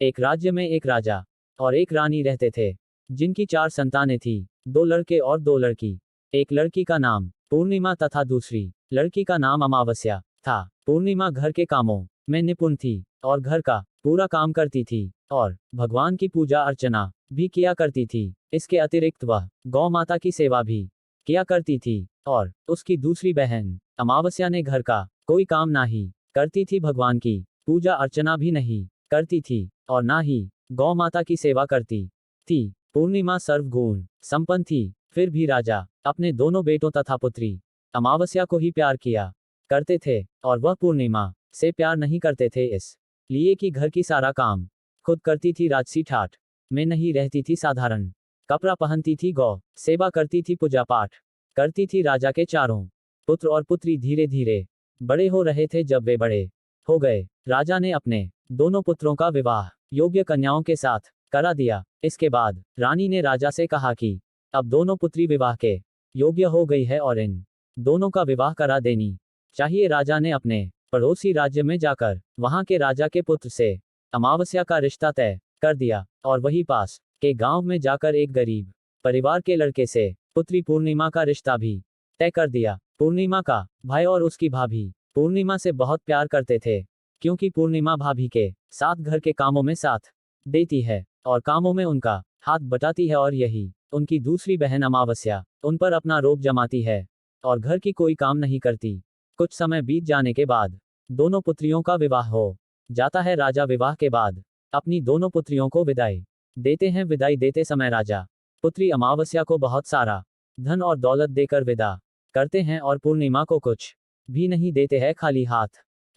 एक राज्य में एक राजा और एक रानी रहते थे, जिनकी 4 संतानें थी, 2 लड़के और 2 लड़की। एक लड़की का नाम पूर्णिमा तथा दूसरी लड़की का नाम अमावस्या था। पूर्णिमा घर के कामों में निपुण थी और घर का पूरा काम करती थी और भगवान की पूजा अर्चना भी किया करती थी। इसके अतिरिक्त वह गौ माता की सेवा भी किया करती थी और उसकी दूसरी बहन अमावस्या ने घर का कोई काम ना ही करती थी, भगवान की पूजा अर्चना भी नहीं करती थी और ना ही गौ माता की सेवा करती थी। पूर्णिमा सर्वगुण संपन्न थी, फिर भी राजा अपने दोनों बेटों तथा पुत्री अमावस्या को ही प्यार किया करते थे और वह पूर्णिमा से प्यार नहीं करते थे, इस लिए कि घर की सारा काम खुद करती थी, राजसी ठाठ में नहीं रहती थी, साधारण कपड़ा पहनती थी, गौ सेवा करती थी, पूजा पाठ करती थी। राजा के चारों पुत्र और पुत्री धीरे धीरे बड़े हो रहे थे। जब वे बड़े हो गए, राजा ने अपने दोनों पुत्रों का विवाह योग्य कन्याओं के साथ करा दिया। इसके बाद रानी ने राजा से कहा कि अब दोनों पुत्री विवाह के योग्य हो गई है और इन दोनों का विवाह करा देनी चाहिए। राजा ने अपने पड़ोसी राज्य में जाकर वहां के राजा के पुत्र से अमावस्या का रिश्ता तय कर दिया और वही पास के गांव में जाकर एक गरीब परिवार के लड़के से पुत्री पूर्णिमा का रिश्ता भी तय कर दिया। पूर्णिमा का भाई और उसकी भाभी पूर्णिमा से बहुत प्यार करते थे, क्योंकि पूर्णिमा भाभी के साथ घर के कामों में साथ देती है और कामों में उनका हाथ बटाती है और यही उनकी दूसरी बहन अमावस्या उन पर अपना रोब जमाती है और घर की कोई काम नहीं करती। कुछ समय बीत जाने के बाद दोनों पुत्रियों का विवाह हो जाता है। राजा विवाह के बाद अपनी दोनों पुत्रियों को विदाई देते हैं। विदाई देते समय राजा पुत्री अमावस्या को बहुत सारा धन और दौलत देकर विदा करते हैं और पूर्णिमा को कुछ भी नहीं देते हैं, खाली हाथ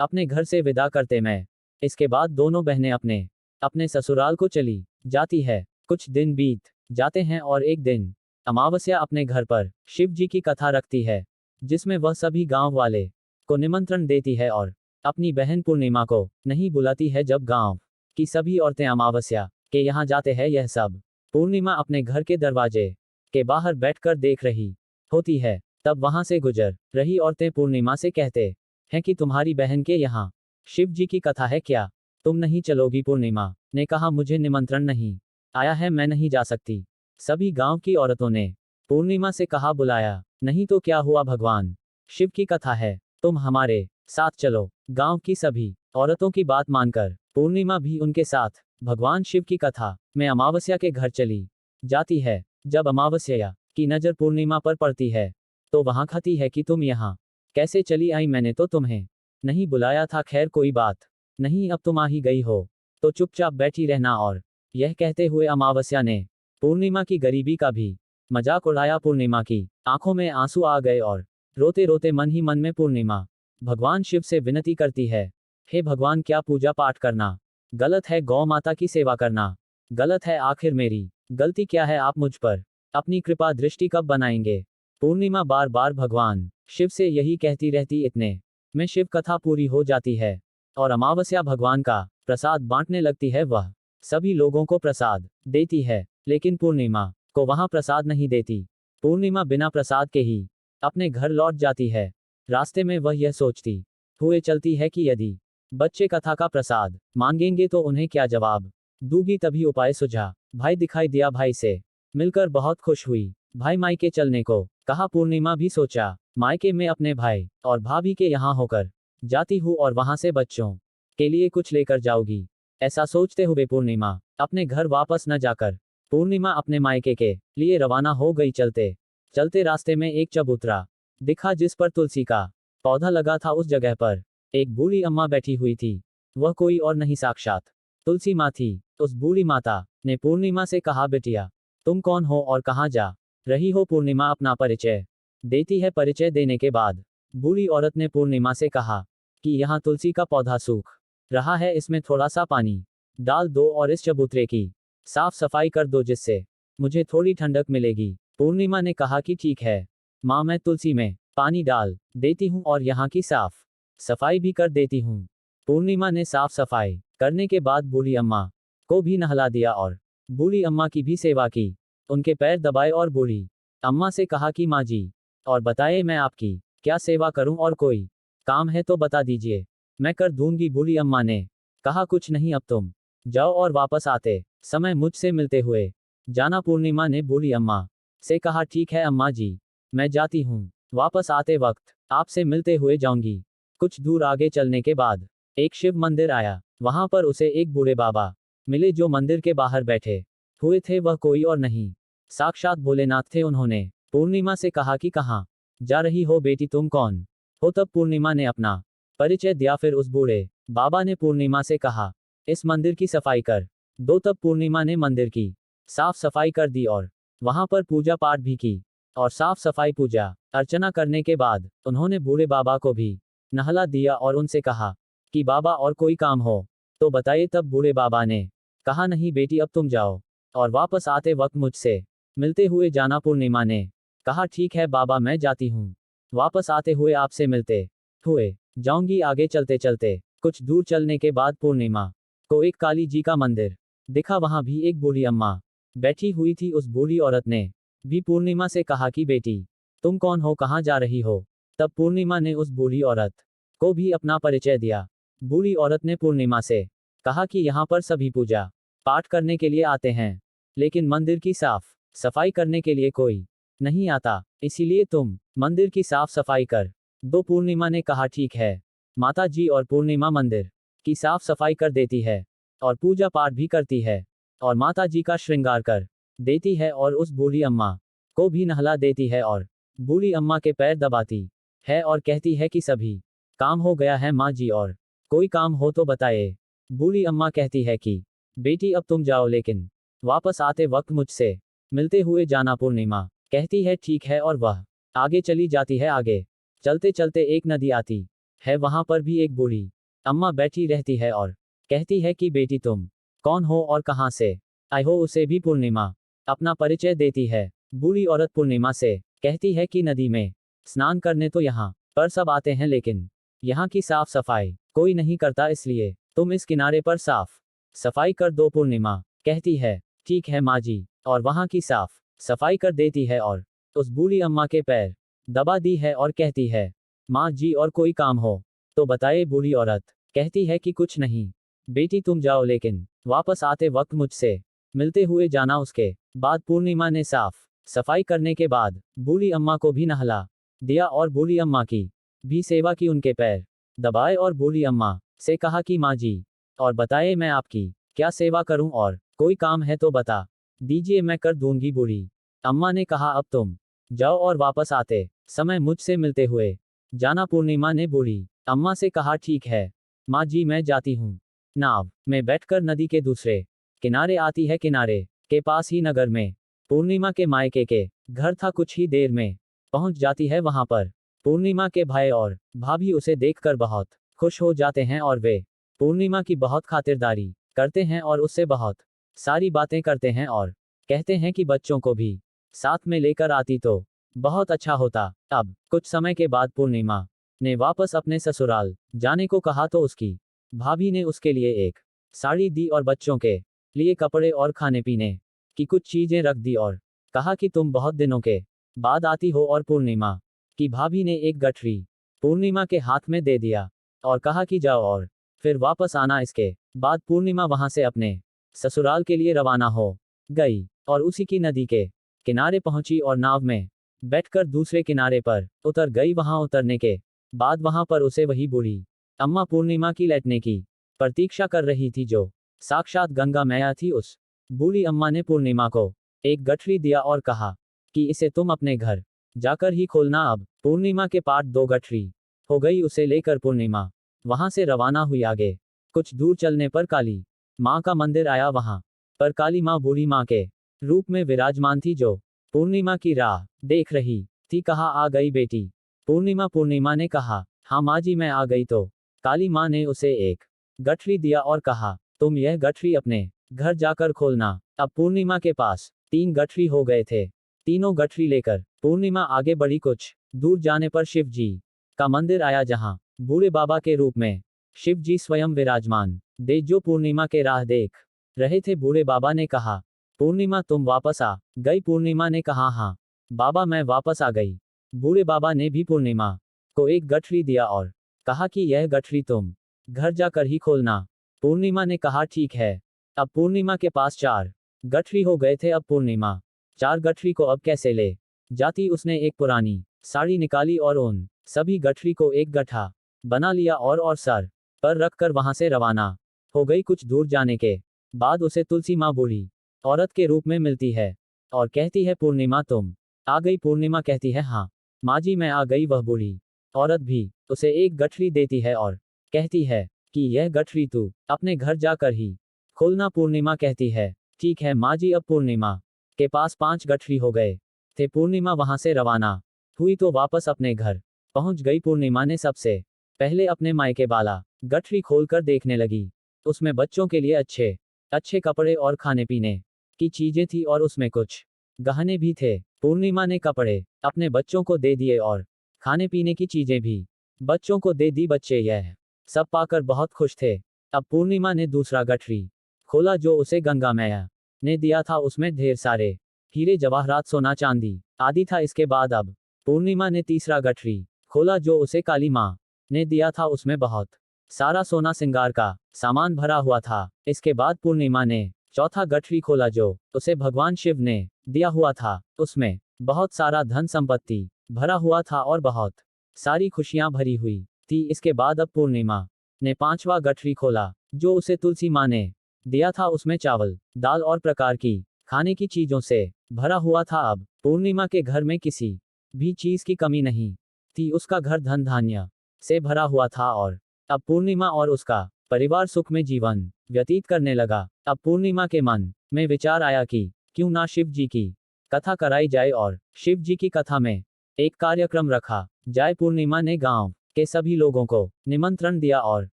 अपने घर से विदा करते में। इसके बाद दोनों बहनें अपने अपने ससुराल को चली जाती है। कुछ दिन बीत जाते हैं और एक दिन अमावस्या अपने घर पर शिव जी की कथा रखती है, जिसमें वह सभी गांव वाले को निमंत्रण देती है और अपनी बहन पूर्णिमा को नहीं बुलाती है। जब गांव की सभी औरतें अमावस्या के यहाँ जाते हैं, यह सब पूर्णिमा अपने घर के दरवाजे के बाहर बैठकर देख रही होती है। तब वहां से गुजर रही औरतें पूर्णिमा से कहते हैं कि तुम्हारी बहन के यहाँ शिव जी की कथा है, क्या तुम नहीं चलोगी? पूर्णिमा ने कहा, मुझे निमंत्रण नहीं आया है, मैं नहीं जा सकती। सभी गांव की औरतों ने पूर्णिमा से कहा, बुलाया नहीं तो क्या हुआ, भगवान शिव की कथा है, तुम हमारे साथ चलो। गांव की सभी औरतों की बात मानकर पूर्णिमा भी उनके साथ भगवान शिव की कथा में अमावस्या के घर चली जाती है। जब अमावस्या की नजर पूर्णिमा पर पड़ती है तो वहां कहती है कि तुम यहाँ कैसे चली आई, मैंने तो तुम्हें नहीं बुलाया था। खैर कोई बात नहीं, अब तुम आ ही गई हो तो चुपचाप बैठी रहना। और यह कहते हुए अमावस्या ने पूर्णिमा की गरीबी का भी मजाक उड़ाया। पूर्णिमा की आंखों में आंसू आ गए और रोते रोते मन ही मन में पूर्णिमा भगवान शिव से विनती करती है, हे भगवान, क्या पूजा पाठ करना गलत है? गौ माता की सेवा करना गलत है? आखिर मेरी गलती क्या है? आप मुझ पर अपनी कृपा दृष्टि कब बनाएंगे? पूर्णिमा बार बार भगवान शिव से यही कहती रहती। इतने में शिव कथा पूरी हो जाती है और अमावस्या भगवान का प्रसाद बांटने लगती है। वह सभी लोगों को प्रसाद देती है, लेकिन पूर्णिमा को वहां प्रसाद नहीं देती। पूर्णिमा बिना प्रसाद के ही अपने घर लौट जाती है। रास्ते में वह यह सोचती हुए चलती है कि यदि बच्चे कथा का प्रसाद मांगेंगे तो उन्हें क्या जवाब दूंगी। तभी उपाय सुझा। भाई दिखाई दिया, भाई से मिलकर बहुत खुश हुई। भाई मायके चलने को कहा। पूर्णिमा भी सोचा, मायके में अपने भाई और भाभी के यहाँ होकर जाती हूँ और वहां से बच्चों के लिए कुछ लेकर जाऊंगी। ऐसा सोचते हुए पूर्णिमा अपने घर वापस न जाकर पूर्णिमा अपने मायके के लिए रवाना हो गई। चलते चलते रास्ते में एक चबूतरा दिखा, जिस पर तुलसी का पौधा लगा था। उस जगह पर एक बूढ़ी अम्मा बैठी हुई थी। वह कोई और नहीं, साक्षात तुलसी माँ थी। उस बूढ़ी माता ने पूर्णिमा से कहा, बेटिया तुम कौन हो और कहाँ जा रही हो? पूर्णिमा अपना परिचय देती है। परिचय देने के बाद बूढ़ी औरत ने पूर्णिमा से कहा कि यहाँ तुलसी का पौधा सूख रहा है, इसमें थोड़ा सा पानी डाल दो और इस चबूतरे की साफ सफाई कर दो, जिससे मुझे थोड़ी ठंडक मिलेगी। पूर्णिमा ने कहा कि ठीक है माँ, मैं तुलसी में पानी डाल देती हूँ और यहाँ की साफ सफाई भी कर देती हूँ। पूर्णिमा ने साफ सफाई करने के बाद बूढ़ी अम्मा को भी नहला दिया और बूढ़ी अम्मा की भी सेवा की। उनके पैर दबाए और बूढ़ी अम्मा से कहा कि माँ जी, और बताइए मैं आपकी क्या सेवा करूं, और कोई काम है तो बता दीजिए, मैं कर दूंगी। बूढ़ी अम्मा ने कहा, कुछ नहीं, अब तुम जाओ और वापस आते समय मुझसे मिलते हुए जाना। पूर्णिमा ने बूढ़ी अम्मा से कहा, ठीक है अम्मा जी, मैं जाती हूँ। वापस आते वक्त आपसे मिलते हुए जाऊंगी। कुछ दूर आगे चलने के बाद एक शिव मंदिर आया। वहां पर उसे एक बूढ़े बाबा मिले जो मंदिर के बाहर बैठे हुए थे। वह कोई और नहीं, साक्षात भोलेनाथ थे। उन्होंने पूर्णिमा से कहा कि कहाँ जा रही हो बेटी, तुम कौन हो? तब पूर्णिमा ने अपना परिचय दिया। फिर उस बूढ़े बाबा ने पूर्णिमा से कहा, इस मंदिर की सफाई कर दो। तब पूर्णिमा ने मंदिर की साफ सफाई कर दी और वहां पर पूजा पाठ भी की। और साफ सफाई पूजा अर्चना करने के बाद उन्होंने बूढ़े बाबा को भी नहला दिया और उनसे कहा कि बाबा और कोई काम हो तो बताइए। तब बूढ़े बाबा ने कहा, नहीं बेटी, अब तुम जाओ और वापस आते वक्त मुझसे मिलते हुए जाना। पूर्णिमा ने कहा, ठीक है बाबा, मैं जाती हूँ। वापस आते हुए आपसे मिलते हुए जाऊंगी। आगे चलते चलते कुछ दूर चलने के बाद पूर्णिमा को एक काली जी का मंदिर दिखा। वहां भी एक बूढ़ी अम्मा बैठी हुई थी। उस बूढ़ी औरत ने भी पूर्णिमा से कहा कि बेटी, तुम कौन हो, कहाँ जा रही हो? तब पूर्णिमा ने उस बूढ़ी औरत को भी अपना परिचय दिया। बूढ़ी औरत ने पूर्णिमा से कहा कि यहाँ पर सभी पूजा पाठ करने के लिए आते हैं, लेकिन मंदिर की साफ सफाई करने के लिए कोई नहीं आता, इसीलिए तुम मंदिर की साफ सफाई कर दो। पूर्णिमा ने कहा, ठीक है माता जी। और पूर्णिमा मंदिर की साफ सफाई कर देती है और पूजा पाठ भी करती है और माता जी का श्रृंगार कर देती है और उस बूढ़ी अम्मा को भी नहला देती है और बूढ़ी अम्मा के पैर दबाती है और कहती है कि सभी काम हो गया है माँ जी, और कोई काम हो तो बताए। बूढ़ी अम्मा कहती है कि बेटी, अब तुम जाओ, लेकिन वापस आते वक्त मुझसे मिलते हुए जाना। पूर्णिमा कहती है ठीक है और वह आगे चली जाती है। आगे चलते चलते एक नदी आती है। वहां पर भी एक बूढ़ी अम्मा बैठी रहती है और कहती है कि बेटी, तुम कौन हो और कहां से आए हो? उसे भी पूर्णिमा अपना परिचय देती है। बूढ़ी औरत पूर्णिमा से कहती है कि नदी में स्नान करने तो यहाँ पर सब आते हैं, लेकिन यहाँ की साफ सफाई कोई नहीं करता, इसलिए तुम इस किनारे पर साफ सफाई कर दो। पूर्णिमा कहती है ठीक है माँ जी, और वहाँ की साफ सफाई कर देती है और उस बूढ़ी अम्मा के पैर दबा दी है और कहती है, माँ जी, और कोई काम हो तो बताए। बूढ़ी औरत कहती है कि कुछ नहीं बेटी, तुम जाओ, लेकिन वापस आते वक्त मुझसे मिलते हुए जाना। उसके बाद पूर्णिमा ने साफ सफाई करने के बाद बूढ़ी अम्मा को भी नहला दिया और बूढ़ी अम्मा की भी सेवा की, उनके पैर दबाए और बूढ़ी अम्मा से कहा कि माँ जी, और बताए मैं आपकी क्या सेवा करूं, और कोई काम है तो बता दीजिए, मैं कर दूंगी। बूढ़ी अम्मा ने कहा, अब तुम जाओ और वापस आते समय मुझसे मिलते हुए जाना। पूर्णिमा ने बूढ़ी अम्मा से कहा, ठीक है माँ जी, मैं जाती हूँ। नाव में बैठकर नदी के दूसरे किनारे आती है। किनारे के पास ही नगर में पूर्णिमा के मायके के घर था। कुछ ही देर में पहुंच जाती है। वहां पर पूर्णिमा के भाई और भाभी उसे देखकर बहुत खुश हो जाते हैं और वे पूर्णिमा की बहुत खातिरदारी करते हैं और उससे बहुत सारी बातें करते हैं और कहते हैं कि बच्चों को भी साथ में लेकर आती तो बहुत अच्छा होता। अब कुछ समय के बाद पूर्णिमा ने वापस अपने ससुराल जाने को कहा तो उसकी भाभी ने उसके लिए एक साड़ी दी और बच्चों के लिए कपड़े और खाने पीने की कुछ चीजें रख दी और कहा कि तुम बहुत दिनों के बाद आती हो। और पूर्णिमा की भाभी ने एक गठरी पूर्णिमा के हाथ में दे दिया और कहा कि जाओ और फिर वापस आना। इसके बाद पूर्णिमा वहां से अपने ससुराल के लिए रवाना हो गई और उसी की नदी के किनारे पहुंची और नाव में बैठकर दूसरे किनारे पर उतर गई। वहां उतरने के बाद वहां पर उसे वही बूढ़ी अम्मा पूर्णिमा की लौटने की प्रतीक्षा कर रही थी, जो साक्षात गंगा मैया थी। उस बूढ़ी अम्मा ने पूर्णिमा को एक गठरी दिया और कहा कि इसे तुम अपने घर जाकर ही खोलना। अब पूर्णिमा के पास 2 गठरी हो गई। उसे लेकर पूर्णिमा वहां से रवाना हुई। आगे कुछ दूर चलने पर काली माँ का मंदिर आया। वहां पर काली माँ बूढ़ी माँ के रूप में विराजमान थी, जो पूर्णिमा की राह देख रही थी। कहा, आ गई बेटी पूर्णिमा ने कहा, हाँ माँ जी, मैं आ गई। तो काली माँ ने उसे एक गठरी दिया और कहा, तुम यह गठरी अपने घर जाकर खोलना। अब पूर्णिमा के पास 3 गठरी हो गए थे। तीनों गठरी लेकर पूर्णिमा आगे बढ़ी। कुछ दूर जाने पर शिव जी का मंदिर आया, जहां बूढ़े बाबा के रूप में शिव जी स्वयं विराजमान दे, जो पूर्णिमा के राह देख रहे थे। बूढ़े बाबा ने कहा, पूर्णिमा तुम वापस आ गई? पूर्णिमा ने कहा, हाँ बाबा, मैं वापस आ गई। बूढ़े बाबा ने भी पूर्णिमा को एक गठरी दिया और कहा कि यह गठरी तुम घर जाकर ही खोलना। पूर्णिमा ने कहा, ठीक है अब पूर्णिमा के पास 4 गठरी हो गए थे। अब पूर्णिमा 4 गठरी को अब कैसे ले जाती। उसने एक पुरानी साड़ी निकाली और उन सभी गठरी को एक गट्ठा बना लिया और सर पर रखकर वहां से रवाना हो गई। कुछ दूर जाने के बाद उसे तुलसी माँ बूढ़ी औरत के रूप में मिलती है और कहती है, पूर्णिमा तुम आ गई। पूर्णिमा कहती है, हाँ माँ जी मैं आ गई। वह बूढ़ी औरत भी उसे एक गठरी देती है और कहती है कि यह गठरी तू अपने घर जाकर ही खोलना। पूर्णिमा कहती है, ठीक है माँ जी। अब पूर्णिमा के पास 5 गठरी हो गए थे। पूर्णिमा वहां से रवाना हुई तो वापस अपने घर पहुंच गई। पूर्णिमा ने सबसे पहले अपने मायके वाला गठरी खोलकर देखने लगी। उसमें बच्चों के लिए अच्छे अच्छे कपड़े और खाने पीने की चीजें थी और उसमें कुछ गहने भी थे। पूर्णिमा ने कपड़े अपने बच्चों को दे दिए और खाने पीने की चीजें भी बच्चों को दे दी। बच्चे यह सब पाकर बहुत खुश थे। अब पूर्णिमा ने दूसरा गठरी खोला जो उसे गंगा मैया ने दिया था। उसमें ढेर सारे हीरे जवाहरात सोना चांदी आदि था। इसके बाद अब पूर्णिमा ने तीसरा गठरी खोला जो उसे काली माँ ने दिया था। उसमें बहुत सारा सोना श्रृंगार का सामान भरा हुआ था। इसके बाद पूर्णिमा ने चौथा गठरी खोला जो उसे भगवान शिव ने दिया हुआ था। उसमें बहुत सारा धन संपत्ति भरा हुआ था और बहुत सारी खुशियां भरी हुई थी। इसके बाद अब पूर्णिमा ने 5वां गठरी खोला जो उसे तुलसी माँ ने दिया था। उसमें चावल दाल और प्रकार की खाने की चीजों से भरा हुआ था। अब पूर्णिमा के घर में किसी भी चीज की कमी नहीं थी। उसका घर धन धान्य से भरा हुआ था और अब पूर्णिमा और उसका परिवार सुख में जीवन व्यतीत करने लगा। अब पूर्णिमा के मन में विचार आया कि क्यों ना शिव जी की कथा कराई जाए और शिव जी की कथा में एक कार्यक्रम रखा जाए। पूर्णिमा ने गांव के सभी लोगों को निमंत्रण दिया और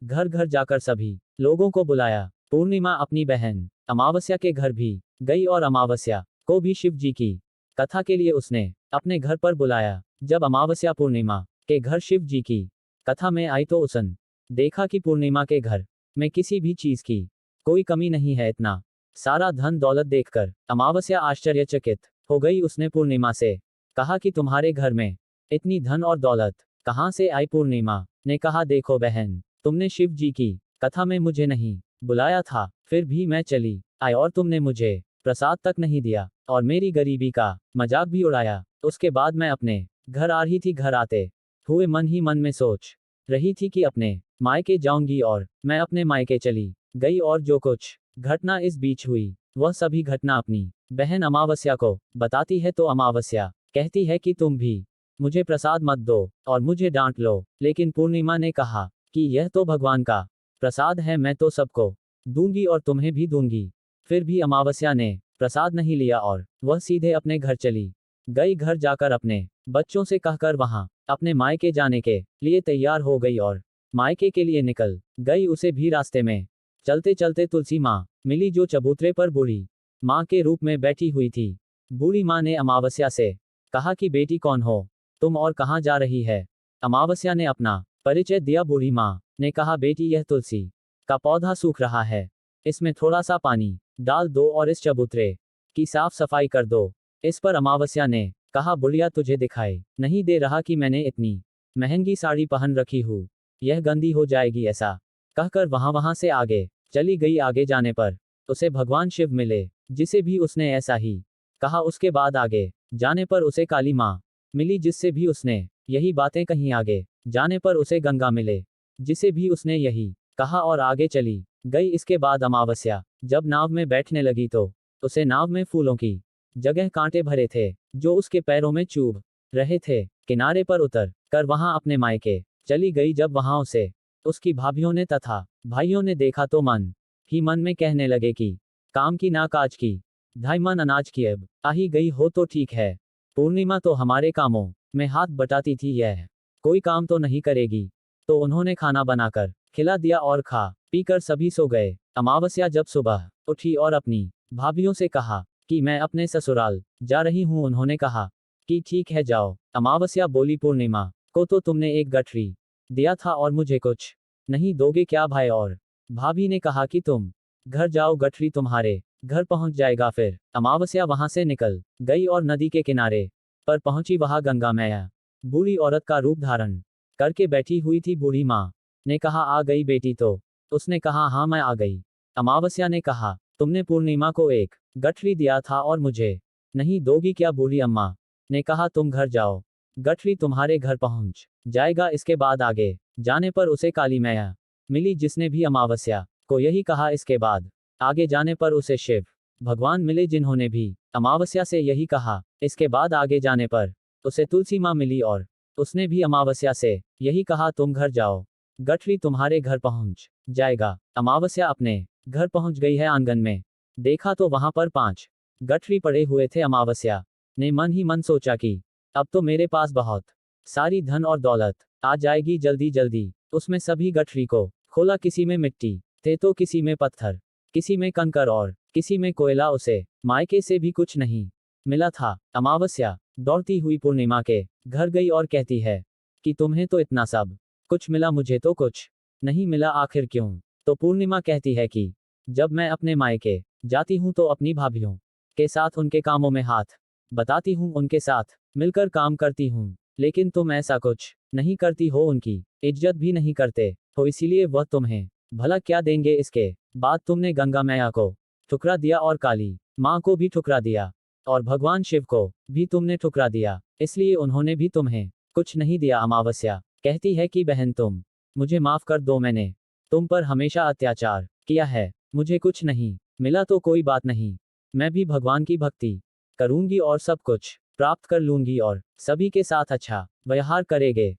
घर घर जाकर सभी लोगों को बुलाया। पूर्णिमा अपनी बहन अमावस्या के घर भी गई और अमावस्या को भी शिव जी की कथा के लिए उसने अपने घर पर बुलाया। जब अमावस्या पूर्णिमा के घर शिव जी की कथा में आई तो उसने देखा कि पूर्णिमा के घर में किसी भी चीज की कोई कमी नहीं है। इतना सारा धन दौलत देखकर अमावस्या आश्चर्यचकित हो गई। उसने पूर्णिमा से कहा कि तुम्हारे घर में इतनी धन और दौलत कहाँ से आई। पूर्णिमा ने कहा, देखो बहन तुमने शिव जी की कथा में मुझे नहीं बुलाया था, फिर भी मैं चली आई और तुमने मुझे प्रसाद तक नहीं दिया और मेरी गरीबी का मजाक भी उड़ाया। उसके बाद मैं अपने घर आ रही थी। घर आते हुए मन ही मन में सोच रही थी कि अपने मायके जाऊंगी और मैं अपने मायके चली गई और जो कुछ घटना इस बीच हुई वह सभी घटना अपनी बहन अमावस्या को बताती है। तो अमावस्या कहती है कि तुम भी मुझे प्रसाद मत दो और मुझे डांट लो। लेकिन पूर्णिमा ने कहा कि यह तो भगवान का प्रसाद है, मैं तो सबको दूंगी और तुम्हें भी दूंगी। फिर भी अमावस्या ने प्रसाद नहीं लिया और वह सीधे अपने घर चली गई। घर जाकर अपने बच्चों से कहकर वहां अपने मायके जाने के लिए तैयार हो गई और मायके के लिए निकल गई। उसे भी रास्ते में चलते चलते तुलसी माँ मिली जो चबूतरे पर बूढ़ी माँ के रूप में बैठी हुई थी। बूढ़ी माँ ने अमावस्या से कहा कि बेटी कौन हो तुम और कहाँ जा रही है। अमावस्या ने अपना परिचय दिया। बूढ़ी माँ ने कहा, बेटी यह तुलसी का पौधा सूख रहा है, इसमें थोड़ा सा पानी डाल दो और इस चबूतरे की साफ सफाई कर दो। इस पर अमावस्या ने कहा, बुढ़िया तुझे दिखाई नहीं दे रहा कि मैंने इतनी महंगी साड़ी पहन रखी हूँ, यह गंदी हो जाएगी। ऐसा कहकर वहां से आगे चली गई। आगे जाने पर उसे भगवान शिव मिले जिसे भी उसने ऐसा ही कहा। उसके बाद आगे जाने पर उसे काली माँ मिली जिससे भी उसने यही बातें कहीं। आगे जाने पर उसे गंगा मिले जिसे भी उसने यही कहा और आगे चली गई। इसके बाद अमावस्या जब नाव में बैठने लगी तो उसे नाव में फूलों की जगह कांटे भरे थे जो उसके पैरों में चुभ रहे थे। किनारे पर उतर कर वहां अपने मायके चली गई। जब वहां उसे उसकी भाभियों ने तथा भाइयों ने देखा तो मन ही मन में कहने लगे कि काम की ना काज की, ढाई मन अनाज की। अब आ ही गई हो तो ठीक है, पूर्णिमा तो हमारे कामों में हाथ बटाती थी, यह कोई काम तो नहीं करेगी। तो उन्होंने खाना बनाकर खिला दिया और खा पीकर सभी सो गए। अमावस्या जब सुबह उठी और अपनी भाभियों से कहा कि मैं अपने ससुराल जा रही हूँ। उन्होंने कहा कि ठीक है जाओ। अमावस्या बोली, पूर्णिमा को तो तुमने एक गठरी दिया था और मुझे कुछ नहीं दोगे क्या भाई। और भाभी ने कहा कि तुम घर जाओ, गठरी तुम्हारे घर पहुंच जाएगा। फिर अमावस्या वहां से निकल गई और नदी के किनारे पर पहुंची। वहां गंगा मैया बूढ़ी औरत का रूप धारण करके बैठी हुई थी। बूढ़ी माँ ने कहा, आ गई बेटी। तो उसने कहा, हाँ मैं आ गई। अमावस्या ने कहा, तुमने पूर्णिमा को एक गठरी दिया था और मुझे नहीं दोगी क्या? बूढ़ी अम्मा ने कहा, तुम घर जाओ, गठरी तुम्हारे घर पहुंच जाएगा। इसके बाद आगे जाने पर उसे काली मैया मिली, जिसने भी अमावस्या को यही कहा। इसके बाद आगे जाने पर उसे शिव भगवान मिले, जिन्होंने भी अमावस्या से यही कहा। इसके बाद आगे जाने पर उसे तुलसी माँ मिली और उसने भी अमावस्या से यही कहा, तुम घर जाओ, गठरी तुम्हारे घर पहुंच जाएगा। अमावस्या अपने घर पहुंच गई है। आंगन में देखा तो वहां पर 5 गठरी पड़े हुए थे। अमावस्या ने मन ही मन सोचा कि अब तो मेरे पास बहुत सारी धन और दौलत आ जाएगी जल्दी जल्दी। उसमें सभी गठरी को खोला, किसी में मिट्टी थे तो किसी में पत्थर, किसी में कंकर और किसी में कोयला। उसे मायके से भी कुछ नहीं मिला था। अमावस्या दौड़ती हुई पूर्णिमा के घर गई और कहती है कि तुम्हें तो इतना सब कुछ मिला, मुझे तो कुछ नहीं मिला, आखिर क्यों? तो पूर्णिमा कहती है कि जब मैं अपने मायके जाती हूँ तो अपनी भाभीियों के साथ उनके कामों में हाथ बताती हूँ, उनके साथ मिलकर काम करती हूँ, लेकिन तुम ऐसा कुछ नहीं करती हो, उनकी इज्जत भी नहीं करते हो, इसीलिए वह तुम्हें भला क्या देंगे? इसके बाद तुमने गंगा मैया को ठुकरा दिया और काली माँ को भी ठुकरा दिया और भगवान शिव को भी तुमने ठुकरा दिया, इसलिए उन्होंने भी तुम्हें कुछ नहीं दिया। अमावस्या कहती है कि बहन, तुम मुझे माफ कर दो, मैंने तुम पर हमेशा अत्याचार किया है, मुझे कुछ नहीं मिला तो कोई बात नहीं, मैं भी भगवान की भक्ति करूंगी और सब कुछ प्राप्त कर लूंगी और सभी के साथ अच्छा व्यवहार करेंगे।